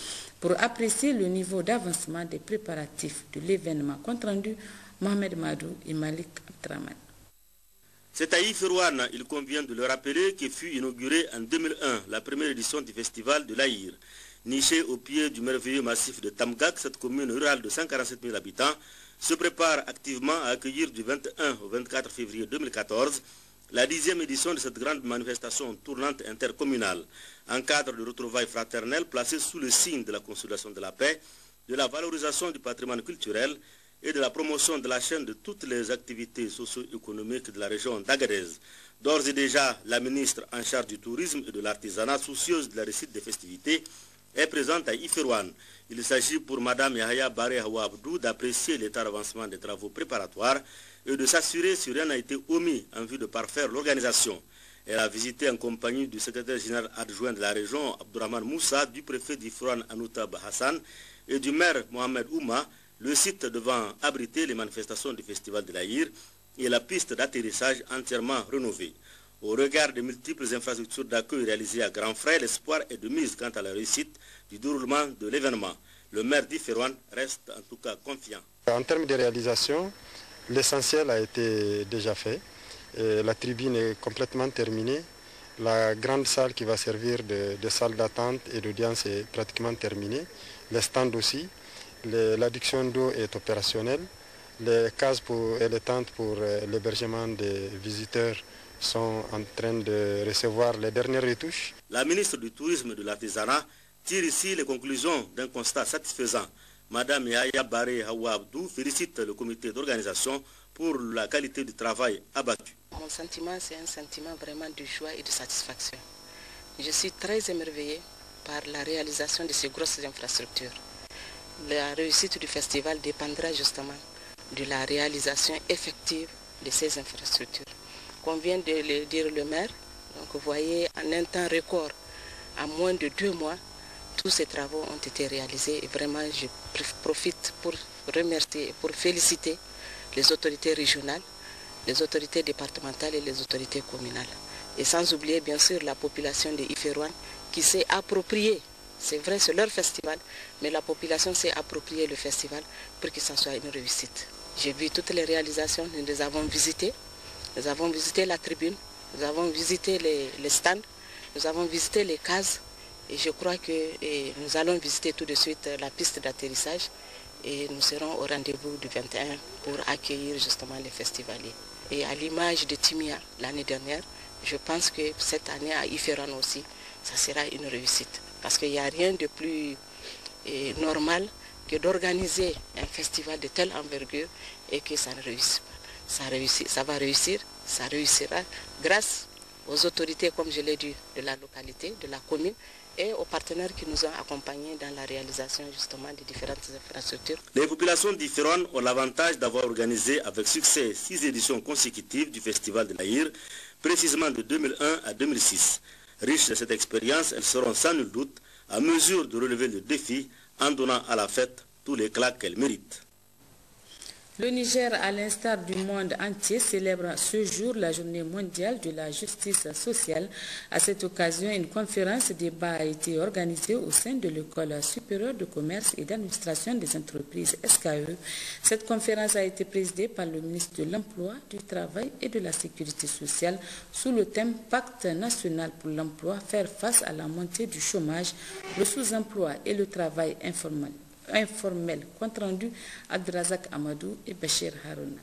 pour apprécier le niveau d'avancement des préparatifs de l'événement. Compte rendu, Mohamed Madou et Malik Abdraman. C'est à Iférouane, il convient de le rappeler, qui fut inaugurée en 2001 la première édition du Festival de l'Aïr. Nichée au pied du merveilleux massif de Tamgak, cette commune rurale de 147 000 habitants se prépare activement à accueillir du 21 au 24 février 2014 la 10e édition de cette grande manifestation tournante intercommunale, en cadre de retrouvailles fraternelles placées sous le signe de la consolidation de la paix, de la valorisation du patrimoine culturel et de la promotion de la chaîne de toutes les activités socio-économiques de la région d'Agadez. D'ores et déjà, la ministre en charge du tourisme et de l'artisanat, soucieuse de la réussite des festivités, est présente à Iférouane. Il s'agit pour Mme Yahya Barry Hawa Abdou d'apprécier l'état d'avancement des travaux préparatoires et de s'assurer si rien n'a été omis en vue de parfaire l'organisation. Elle a visité en compagnie du secrétaire général adjoint de la région, Abdourahman Moussa, du préfet d'Iférouane, Anoutab Hassan, et du maire Mohamed Ouma, le site devant abriter les manifestations du Festival de l'Aïr et la piste d'atterrissage entièrement rénovée. Au regard des multiples infrastructures d'accueil réalisées à grands frais, l'espoir est de mise quant à la réussite du déroulement de l'événement. Le maire d'Iférouane reste en tout cas confiant. En termes de réalisation, l'essentiel a été déjà fait. La tribune est complètement terminée. La grande salle qui va servir de salle d'attente et d'audience est pratiquement terminée. Les stands aussi. L'adduction d'eau est opérationnelle. Les cases et les tentes pour l'hébergement des visiteurs sont en train de recevoir les dernières retouches. La ministre du Tourisme et de l'Artisanat tire ici les conclusions d'un constat satisfaisant. Mme Yahya Barry Hawa Abdou félicite le comité d'organisation pour la qualité du travail abattu. Mon sentiment, c'est un sentiment vraiment de joie et de satisfaction. Je suis très émerveillée par la réalisation de ces grosses infrastructures. La réussite du festival dépendra justement de la réalisation effective de ces infrastructures. Comme vient de le dire le maire, donc vous voyez, en un temps record, en moins de 2 mois, tous ces travaux ont été réalisés et vraiment je profite pour remercier et pour féliciter les autorités régionales, les autorités départementales et les autorités communales. Et sans oublier bien sûr la population de Iférouane qui s'est appropriée C'est vrai, c'est leur festival, mais la population s'est approprié le festival pour que ça soit une réussite. J'ai vu toutes les réalisations, nous les avons visitées. Nous avons visité la tribune, nous avons visité les stands, nous avons visité les cases. Et je crois que nous allons visiter tout de suite la piste d'atterrissage et nous serons au rendez-vous du 21 pour accueillir justement les festivaliers. Et à l'image de Timia l'année dernière, je pense que cette année à Iféron aussi, ça sera une réussite. Parce qu'il n'y a rien de plus normal que d'organiser un festival de telle envergure et que ça ne réussisse pas. Ça va réussir, ça réussira grâce aux autorités, comme je l'ai dit, de la localité, de la commune, et aux partenaires qui nous ont accompagnés dans la réalisation justement des différentes infrastructures. Les populations d'Iféron ont l'avantage d'avoir organisé avec succès 6 éditions consécutives du Festival de l'Aïr, précisément de 2001 à 2006. Riches de cette expérience, elles seront sans nul doute à mesure de relever le défi en donnant à la fête tous les éclats qu'elle mérite. Le Niger, à l'instar du monde entier, célèbre ce jour la journée mondiale de la justice sociale. À cette occasion, une conférence débat a été organisée au sein de l'École supérieure de commerce et d'administration des entreprises SKE. Cette conférence a été présidée par le ministre de l'Emploi, du Travail et de la Sécurité sociale sous le thème Pacte national pour l'emploi, faire face à la montée du chômage, le sous-emploi et le travail informel. Compte rendu Abdrazak Amadou et Bachir Harouna.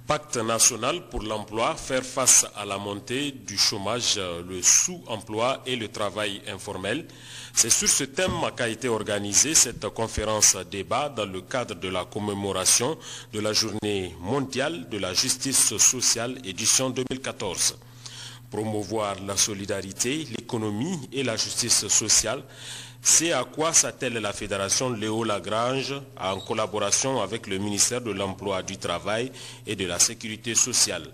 Pacte national pour l'emploi, faire face à la montée du chômage, le sous-emploi et le travail informel. C'est sur ce thème qu'a été organisée cette conférence débat dans le cadre de la commémoration de la journée mondiale de la justice sociale édition 2014. Promouvoir la solidarité, l'économie et la justice sociale, c'est à quoi s'attelle la Fédération Léo Lagrange en collaboration avec le ministère de l'Emploi, du Travail et de la Sécurité sociale.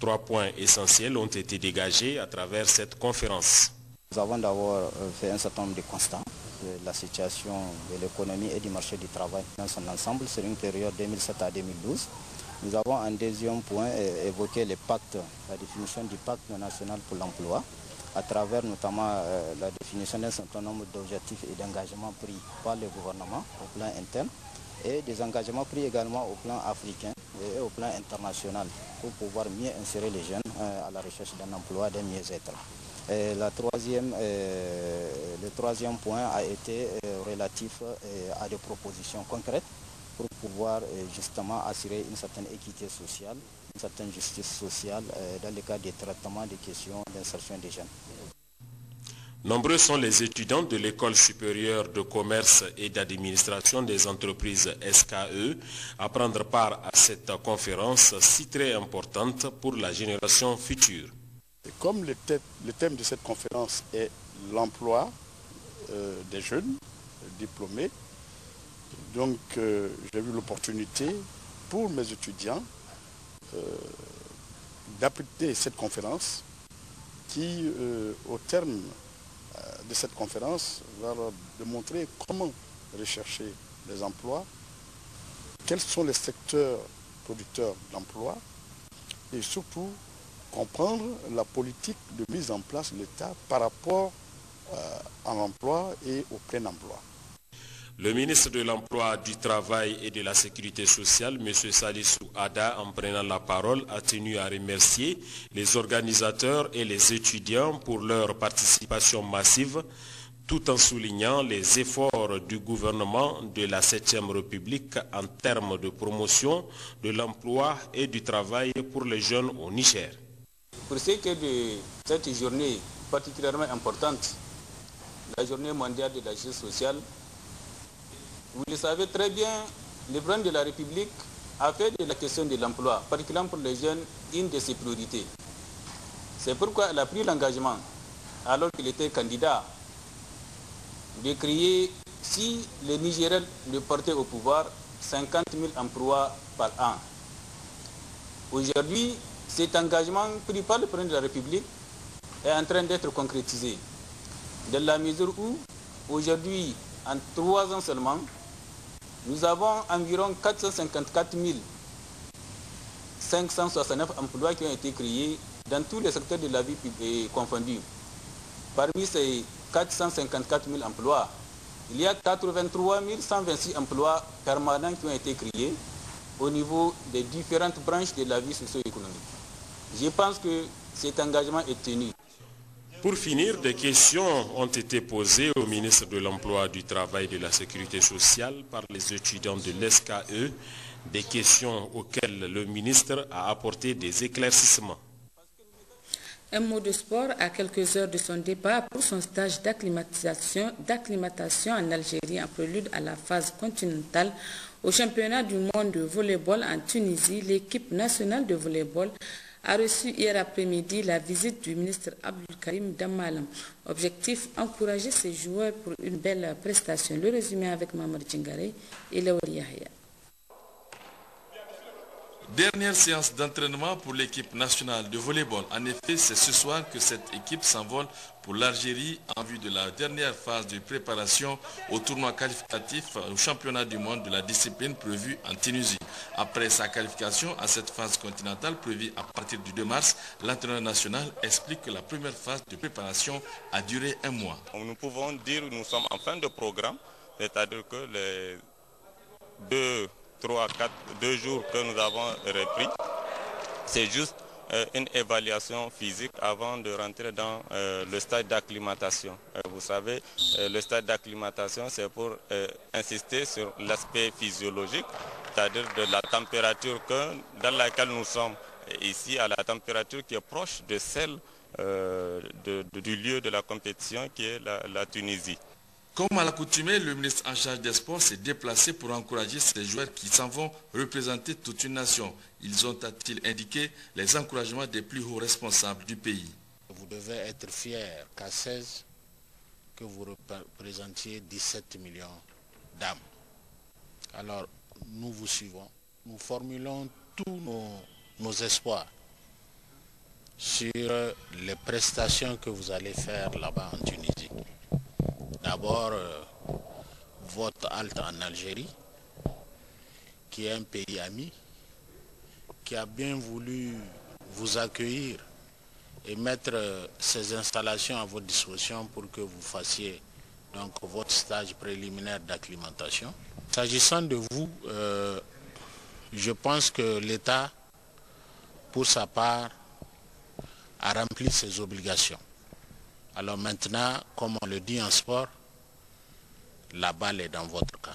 3 points essentiels ont été dégagés à travers cette conférence. Nous avons d'abord fait un certain nombre de constats de la situation de l'économie et du marché du travail dans son ensemble sur une période 2007 à 2012. Nous avons en deuxième point évoqué les pactes, la définition du pacte national pour l'emploi, à travers notamment la définition d'un certain nombre d'objectifs et d'engagements pris par le gouvernement au plan interne et des engagements pris également au plan africain et au plan international pour pouvoir mieux insérer les jeunes à la recherche d'un emploi, d'un mieux-être. Le troisième point a été relatif à des propositions concrètes pour pouvoir justement assurer une certaine équité sociale, une certaine justice sociale dans le cadre des traitements des questions d'insertion des jeunes. Nombreux sont les étudiants de l'École supérieure de commerce et d'administration des entreprises SKE à prendre part à cette conférence si très importante pour la génération future. Et comme le thème de cette conférence est l'emploi des jeunes diplômés, donc j'ai eu l'opportunité pour mes étudiants d'appliquer cette conférence qui, au terme de cette conférence, va leur démontrer comment rechercher des emplois, quels sont les secteurs producteurs d'emplois et surtout comprendre la politique de mise en place de l'État par rapport à l'emploi et au plein emploi. Le ministre de l'Emploi, du Travail et de la Sécurité sociale, M. Salissou Ada, en prenant la parole, a tenu à remercier les organisateurs et les étudiants pour leur participation massive, tout en soulignant les efforts du gouvernement de la 7e République en termes de promotion de l'emploi et du travail pour les jeunes au Niger. Pour ce qui est de cette journée particulièrement importante, la journée mondiale de la justice sociale, vous le savez très bien, le président de la République a fait de la question de l'emploi, particulièrement pour les jeunes, une de ses priorités. C'est pourquoi elle a pris l'engagement, alors qu'il était candidat, de créer, si les Nigériens le portaient au pouvoir, 50 000 emplois par an. Aujourd'hui, cet engagement pris par le président de la République est en train d'être concrétisé. Dans la mesure où, aujourd'hui, en 3 ans seulement, nous avons environ 454 569 emplois qui ont été créés dans tous les secteurs de la vie confondus. Parmi ces 454 000 emplois. Il y a 83 126 emplois permanents qui ont été créés au niveau des différentes branches de la vie socio-économique. Je pense que cet engagement est tenu. Pour finir, des questions ont été posées au ministre de l'Emploi, du Travail et de la Sécurité sociale par les étudiants de l'ESCAE, des questions auxquelles le ministre a apporté des éclaircissements. Un mot de sport à quelques heures de son départ pour son stage d'acclimatation en Algérie en prélude à la phase continentale au championnat du monde de volleyball en Tunisie. L'équipe nationale de volleyball a reçu hier après-midi la visite du ministre Abdelkarim Damalam. Objectif, encourager ses joueurs pour une belle prestation. Le résumé avec Mamadou Djingare et Laouri Yahya. Dernière séance d'entraînement pour l'équipe nationale de volleyball. En effet, c'est ce soir que cette équipe s'envole pour l'Algérie en vue de la dernière phase de préparation au tournoi qualificatif au championnat du monde de la discipline prévu en Tunisie. Après sa qualification à cette phase continentale prévue à partir du 2 mars, l'entraîneur national explique que la première phase de préparation a duré un mois. Nous pouvons dire que nous sommes en fin de programme, c'est-à-dire que les 2 jours que nous avons repris, c'est juste une évaluation physique avant de rentrer dans le stade d'acclimatation. Vous savez, le stade d'acclimatation, c'est pour insister sur l'aspect physiologique, c'est-à-dire de la température dans laquelle nous sommes ici, à la température qui est proche de celle du lieu de la compétition qui est la Tunisie. Comme à l'accoutumée, le ministre en charge des sports s'est déplacé pour encourager ces joueurs qui s'en vont représenter toute une nation. Ils ont, a-t-il indiqué, les encouragements des plus hauts responsables du pays. Vous devez être fiers qu'à 16, que vous représentiez 17 millions d'âmes. Alors, nous vous suivons. Nous formulons tous nos espoirs sur les prestations que vous allez faire là-bas en Tunisie. D'abord, votre halte en Algérie, qui est un pays ami, qui a bien voulu vous accueillir et mettre ses installations à votre disposition pour que vous fassiez donc votre stage préliminaire d'acclimatation. S'agissant de vous, je pense que l'État, pour sa part, a rempli ses obligations. Alors maintenant, comme on le dit en sport, la balle est dans votre camp.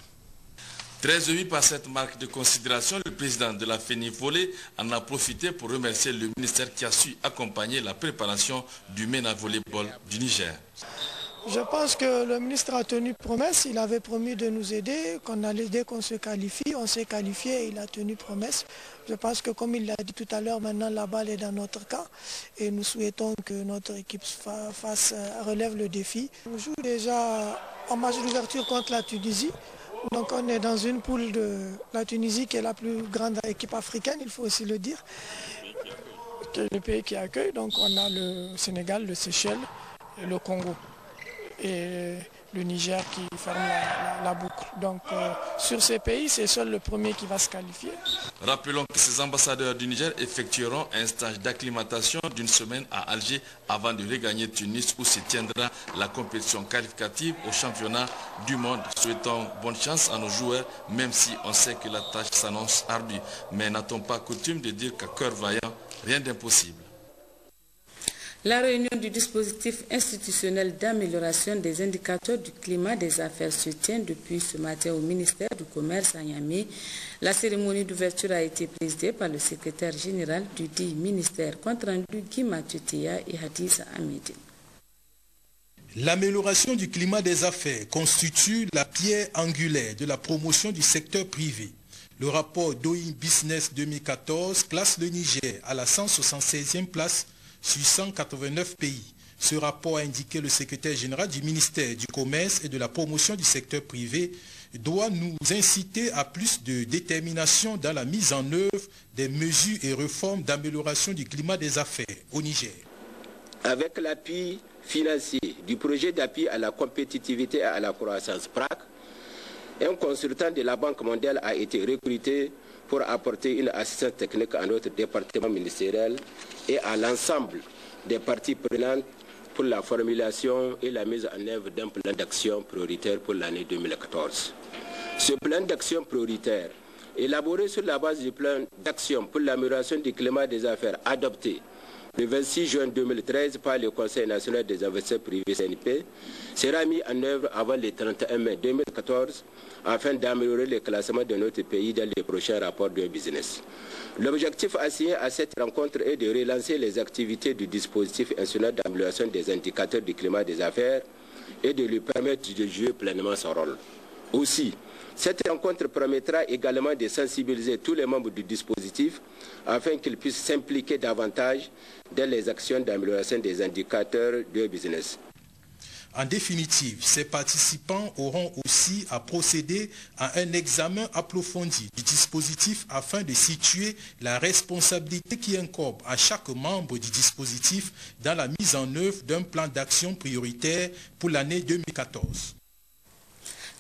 Très ému par cette marque de considération, le président de la FENI Volley en a profité pour remercier le ministère qui a su accompagner la préparation du MENA Volleyball du Niger. Je pense que le ministre a tenu promesse, il avait promis de nous aider, dès qu'on se qualifie, on s'est qualifié et il a tenu promesse. Je pense que comme il l'a dit tout à l'heure, maintenant la balle est dans notre camp et nous souhaitons que notre équipe relève le défi. On joue déjà en match d'ouverture contre la Tunisie, donc on est dans une poule de la Tunisie qui est la plus grande équipe africaine, il faut aussi le dire, qui est le pays qui accueille, donc on a le Sénégal, le Seychelles et le Congo. Et le Niger qui ferme la boucle. Donc sur ces pays, c'est seul le premier qui va se qualifier. Rappelons que ces ambassadeurs du Niger effectueront un stage d'acclimatation d'une semaine à Alger avant de regagner Tunis où se tiendra la compétition qualificative au championnat du monde. Souhaitons bonne chance à nos joueurs, même si on sait que la tâche s'annonce ardue. Mais n'a-t-on pas coutume de dire qu'à cœur vaillant, rien d'impossible. La réunion du dispositif institutionnel d'amélioration des indicateurs du climat des affaires se tient depuis ce matin au ministère du Commerce à Niamey. La cérémonie d'ouverture a été présidée par le secrétaire général du dit ministère. Compte rendu Guy Mathieu et Hadiza Amidine. L'amélioration du climat des affaires constitue la pierre angulaire de la promotion du secteur privé. Le rapport Doing Business 2014 classe le Niger à la 176e place sur 189 pays. Ce rapport a indiqué le secrétaire général du ministère du Commerce et de la promotion du secteur privé doit nous inciter à plus de détermination dans la mise en œuvre des mesures et réformes d'amélioration du climat des affaires au Niger. Avec l'appui financier du projet d'appui à la compétitivité et à la croissance PRAC, un consultant de la Banque mondiale a été recruté pour apporter une assistance technique à notre département ministériel et à l'ensemble des parties prenantes pour la formulation et la mise en œuvre d'un plan d'action prioritaire pour l'année 2014. Ce plan d'action prioritaire, élaboré sur la base du plan d'action pour l'amélioration du climat des affaires adopté le 26 juin 2013 par le Conseil national des investisseurs privés CNP, sera mis en œuvre avant le 31 mai 2014 afin d'améliorer le classement de notre pays dans les prochains rapports de business. L'objectif assigné à cette rencontre est de relancer les activités du dispositif national d'amélioration des indicateurs du climat des affaires et de lui permettre de jouer pleinement son rôle. Aussi, cette rencontre permettra également de sensibiliser tous les membres du dispositif afin qu'ils puissent s'impliquer davantage dans les actions d'amélioration des indicateurs de business. En définitive, ces participants auront aussi à procéder à un examen approfondi du dispositif afin de situer la responsabilité qui incombe à chaque membre du dispositif dans la mise en œuvre d'un plan d'action prioritaire pour l'année 2014.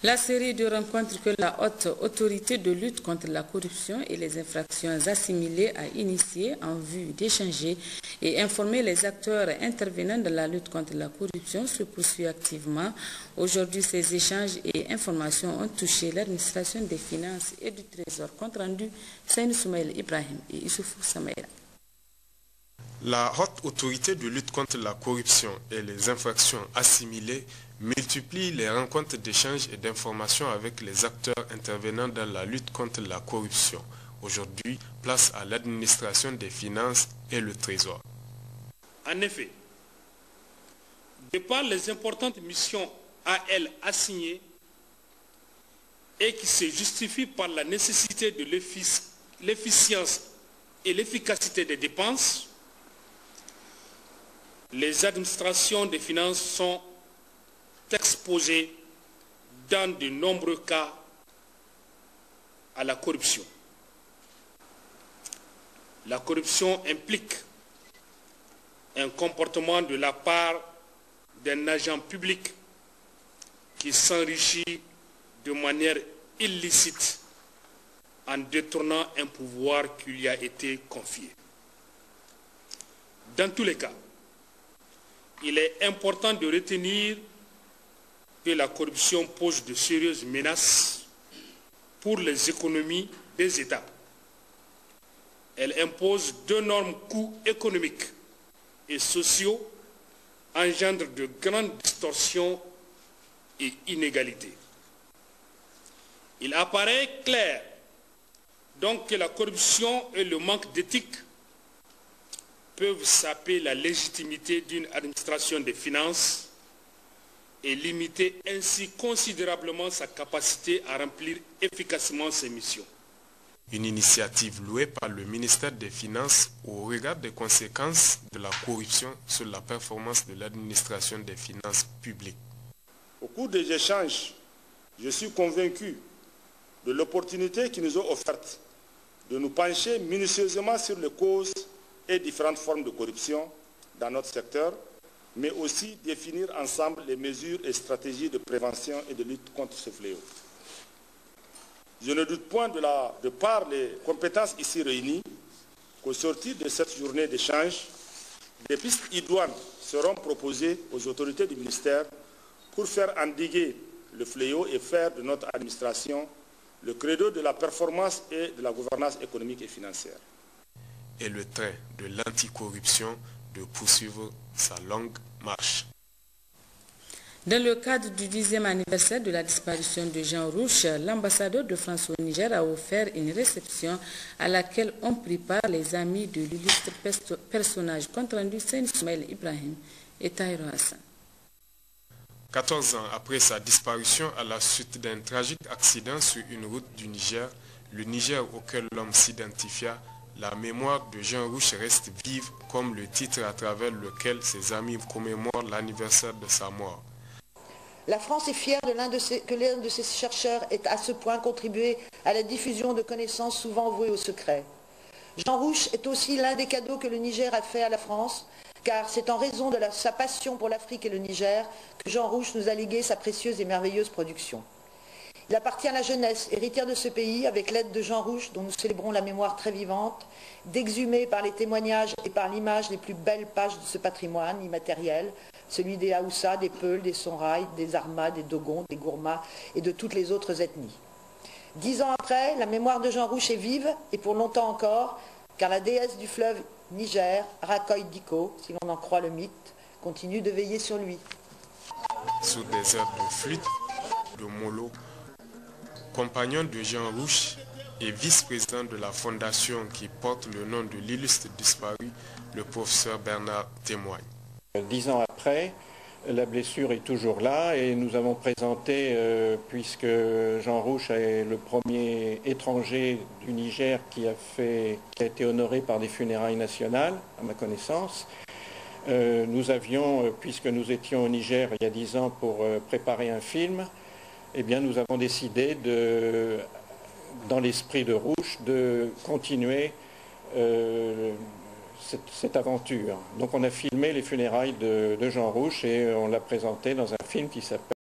La série de rencontres que la Haute Autorité de lutte contre la corruption et les infractions assimilées a initiées en vue d'échanger et informer les acteurs intervenant dans la lutte contre la corruption se poursuit activement. Aujourd'hui, ces échanges et informations ont touché l'administration des finances et du Trésor. Compte rendu, Seyni Soumaïla Ibrahim et Issoufou Samaïla. La Haute Autorité de lutte contre la corruption et les infractions assimilées multiplie les rencontres d'échange et d'information avec les acteurs intervenant dans la lutte contre la corruption. Aujourd'hui, place à l'administration des finances et le Trésor. En effet, de par les importantes missions à elles assignées et qui se justifient par la nécessité de l'efficience et l'efficacité des dépenses, les administrations des finances sont exposées dans de nombreux cas à la corruption. La corruption implique un comportement de la part d'un agent public qui s'enrichit de manière illicite en détournant un pouvoir qui lui a été confié. Dans tous les cas, il est important de retenir que la corruption pose de sérieuses menaces pour les économies des États. Elle impose d'énormes coûts économiques et sociaux, engendre de grandes distorsions et inégalités. Il apparaît clair donc que la corruption et le manque d'éthique peuvent saper la légitimité d'une administration des finances et limiter ainsi considérablement sa capacité à remplir efficacement ses missions. Une initiative louée par le ministère des Finances au regard des conséquences de la corruption sur la performance de l'administration des finances publiques. Au cours des échanges, je suis convaincu de l'opportunité qui nous est offerte de nous pencher minutieusement sur les causes et différentes formes de corruption dans notre secteur, mais aussi définir ensemble les mesures et stratégies de prévention et de lutte contre ce fléau. Je ne doute point de par les compétences ici réunies qu'au sortir de cette journée d'échange, des pistes idoines seront proposées aux autorités du ministère pour faire endiguer le fléau et faire de notre administration le credo de la performance et de la gouvernance économique et financière. Et le trait de l'anticorruption de poursuivre sa longue marche. Dans le cadre du 10e anniversaire de la disparition de Jean Rouch, l'ambassadeur de France au Niger a offert une réception à laquelle ont pris part les amis de l'illustre personnage. Compte rendu Seyni Soumaïla Ibrahim et Tahirou Hassan. 14 ans après sa disparition à la suite d'un tragique accident sur une route du Niger, le Niger auquel l'homme s'identifia, la mémoire de Jean Rouch reste vive comme le titre à travers lequel ses amis commémorent l'anniversaire de sa mort. La France est fière que l'un de ses chercheurs ait à ce point contribué à la diffusion de connaissances souvent vouées au secret. Jean Rouch est aussi l'un des cadeaux que le Niger a fait à la France, car c'est en raison de sa passion pour l'Afrique et le Niger que Jean Rouch nous a légué sa précieuse et merveilleuse production. Il appartient à la jeunesse héritière de ce pays, avec l'aide de Jean Rouch, dont nous célébrons la mémoire très vivante, d'exhumer par les témoignages et par l'image les plus belles pages de ce patrimoine immatériel celui des Haoussa, des Peuls, des Songhai, des Arma, des Dogons, des Gourmas et de toutes les autres ethnies. 10 ans après, la mémoire de Jean Rouch est vive, et pour longtemps encore, car la déesse du fleuve Niger, Rakoy Diko, si l'on en croit le mythe, continue de veiller sur lui. Sous des airs de flûte, de molo, compagnon de Jean Rouch et vice-président de la fondation qui porte le nom de l'illustre disparu, le professeur Bernard témoigne. 10 ans après, la blessure est toujours là et nous avons présenté, puisque Jean Rouch est le premier étranger du Niger qui a été honoré par des funérailles nationales, à ma connaissance. Nous avions, puisque nous étions au Niger il y a 10 ans pour préparer un film, eh bien nous avons décidé, dans l'esprit de Rouch, de continuer cette aventure. Donc on a filmé les funérailles de Jean Rouch et on l'a présenté dans un film qui s'appelle